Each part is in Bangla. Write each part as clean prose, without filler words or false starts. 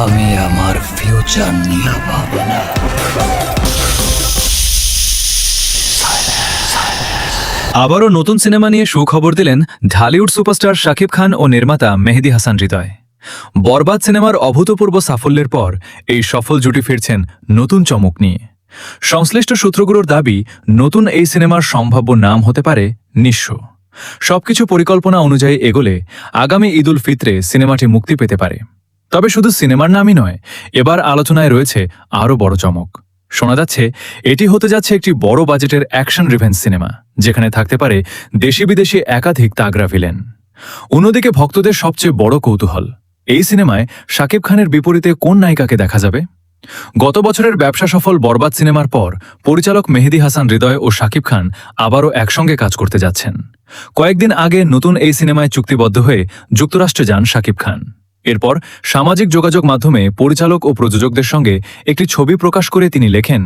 আমি আমার ফিউচার নিয়ে ভাবি না। আবারও নতুন সিনেমা নিয়ে সুখবর দিলেন ঢালিউড সুপারস্টার শাকিব খান ও নির্মাতা মেহেদী হাসান হৃদয়। বরবাদ সিনেমার অভূতপূর্ব সাফল্যের পর এই সফল জুটি ফিরছেন নতুন চমক নিয়ে। সংশ্লিষ্ট সূত্রগুলোর দাবি, নতুন এই সিনেমার সম্ভাব্য নাম হতে পারে নিঃস্ব। সবকিছু পরিকল্পনা অনুযায়ী এগোলে আগামী ঈদ উল ফিতরে সিনেমাটি মুক্তি পেতে পারে। তবে শুধু সিনেমার নামই নয়, এবার আলোচনায় রয়েছে আরও বড় চমক। শোনা যাচ্ছে এটি হতে যাচ্ছে একটি বড় বাজেটের অ্যাকশন রিভেঞ্জ সিনেমা, যেখানে থাকতে পারে দেশি বিদেশি একাধিক তাগড়া ভিলেন। অন্যদিকে ভক্তদের সবচেয়ে বড় কৌতূহল, এই সিনেমায় শাকিব খানের বিপরীতে কোন নায়িকাকে দেখা যাবে। গত বছরের ব্যবসা সফল বরবাদ সিনেমার পর পরিচালক মেহেদী হাসান হৃদয় ও শাকিব খান আবারও একসঙ্গে কাজ করতে যাচ্ছেন। কয়েকদিন আগে নতুন এই সিনেমায় চুক্তিবদ্ধ হয়ে যুক্তরাষ্ট্রে যান শাকিব খান। এরপর সামাজিক যোগাযোগ মাধ্যমে পরিচালক ও প্রযোজকদের সঙ্গে একটি ছবি প্রকাশ করে তিনি লেখেন,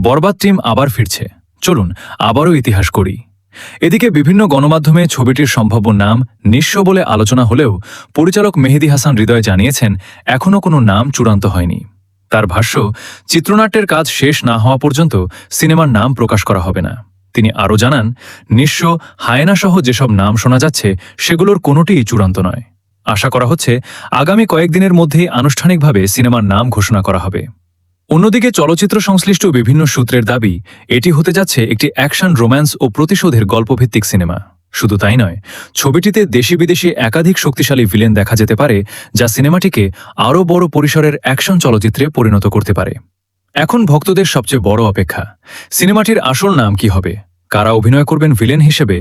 বরবাদ টিম আবার ফিরছে, চলুন আবারও ইতিহাস করি। এদিকে বিভিন্ন গণমাধ্যমে ছবিটির সম্ভাব্য নাম নিঃস্ব বলে আলোচনা হলেও পরিচালক মেহেদী হাসান হৃদয় জানিয়েছেন এখনও কোনো নাম চূড়ান্ত হয়নি। তার ভাষ্য, চিত্রনাট্যের কাজ শেষ না হওয়া পর্যন্ত সিনেমার নাম প্রকাশ করা হবে না। তিনি আরও জানান, নিঃস্ব, হায়েনা সহ যেসব নাম শোনা যাচ্ছে সেগুলোর কোনোটিই চূড়ান্ত নয়। আশা করা হচ্ছে আগামী কয়েকদিনের মধ্যেই আনুষ্ঠানিকভাবে সিনেমার নাম ঘোষণা করা হবে। অন্যদিকে চলচ্চিত্র সংশ্লিষ্ট বিভিন্ন সূত্রের দাবি, এটি হতে যাচ্ছে একটি অ্যাকশন, রোম্যান্স ও প্রতিশোধের গল্পভিত্তিক সিনেমা। শুধু তাই নয়, ছবিটিতে দেশি বিদেশি একাধিক শক্তিশালী ভিলেন দেখা যেতে পারে, যা সিনেমাটিকে আরও বড় পরিসরের অ্যাকশন চলচ্চিত্রে পরিণত করতে পারে। এখন ভক্তদের সবচেয়ে বড় অপেক্ষা, সিনেমাটির আসল নাম কি হবে, কারা অভিনয় করবেন ভিলেন হিসেবে,